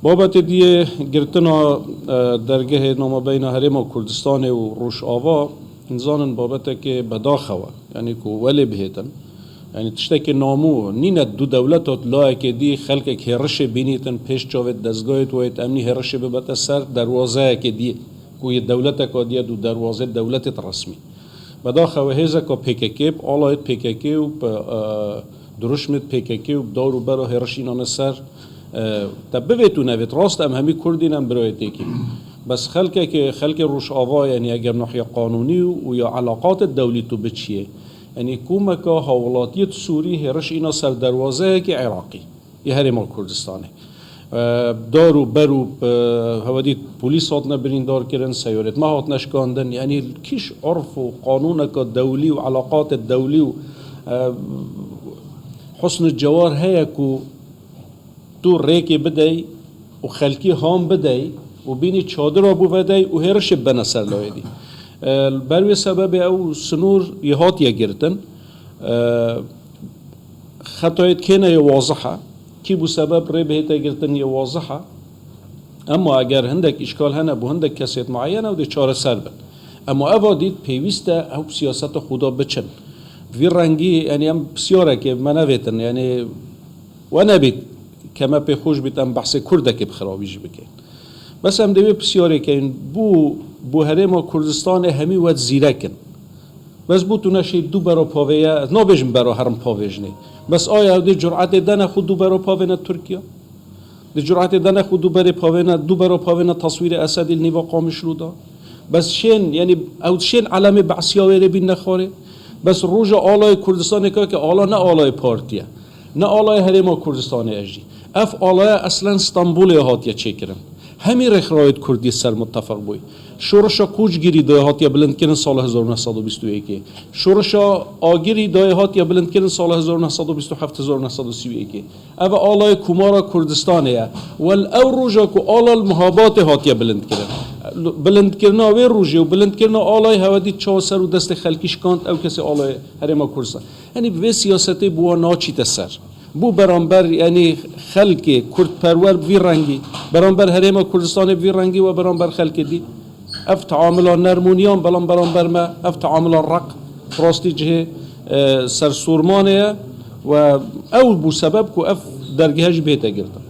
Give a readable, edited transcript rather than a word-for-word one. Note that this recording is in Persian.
بابت دیه گرتنا درگه نام بین هرم و کردستان و روش آوا انسان بابت که بداخوا یعنی که ولی بهتن یعنی تشتکی نامو نین دو دولت لای که دی خلق که هرش بینیتن پیش جاوید دستگاهت وید امنی هرش ببت سر دروازه که دی که دولت که دی دو دروازه دولت رسمی بداخوا هزا که پیککیب آلایت پیککی و درشمت پیککی و دارو برا هرش اینان سر تبویتو نوید راست همی کردین هم برای تیکی بس خلقه که خلق روش آوا یعنی اگر ناحیه قانونی و یا علاقات دولی تو بچیه یعنی کومکا حولاتیت سوری هرش اینا سر دروازه که عراقی یه هرم کردستانه دارو برو هودی پولیس هات نبرین دار کردن سیارت ما هات نشکاندن یعنی کیش عرف و قانون که دولی و علاقات دولی و حسن الجوار هيا كو تو ريكي بدي وخلكي هام بدي وبيني تشادر ابو بدي وهرش بنسر لويدي بروي سبب او سنور يهات يگرتن خطايت كينا واضحه كي بو سبب ري بهت يگرتن واضحه اما اگر هندك اشكال هنا بو هندك كسيت معينه ودي چاره سر بن اما اواديت پیوسته او سیاست خدا بچن في رنگی يعني ام بسیاره که منویتن يعني وانا بيت كما بخوش بيتم بحث كرده که بخرابيش بكين بس هم دوی بسیاره که بو هرم کردستان همی ود زیرکن بس بو تو نشی دو برا پاویه نابجم برا هرم پاویجنی بس آیا دی جرعت دن خود دو برا پاوینا ترکیه دی جرعت دن خود دو برا پاوینا تصویر اسد النوا قامش رو دا بس شين يعني او شين علامه بعثیاوی بین نخوره بس روز آلای کردستان که آلا نه آلای پارتیه نه آلای هرم کردستان اجی اف آلای اصلا استانبول هاتیه چکرن همین رخراید کردی سر متفق بوی شورشا کوچ گیری دای هاتیه بلند کردن سال 1921 شورشا آگیری دای هاتیه بلند کردن سال 1927 1931 اف آلای کومارا کردستانه ول او روزا کو آلا المهابات هاتیه بلند کردن و روزی و بلند کردن آلای هودی چه سر و دست خلکیش کند او کسی آلای هرم کردستان یعنی به سیاستی بو ناچیت سر بو برانبر یعنی خلق کرد پرور وی رنگی برانبر هرم کردستان وی رنگی و برانبر خلق دی اف تعامل نرمونیان برانبر ما اف تعامل رق راستی جه سر سورمانه و او بو سبب کو اف درگهش بهت گرفت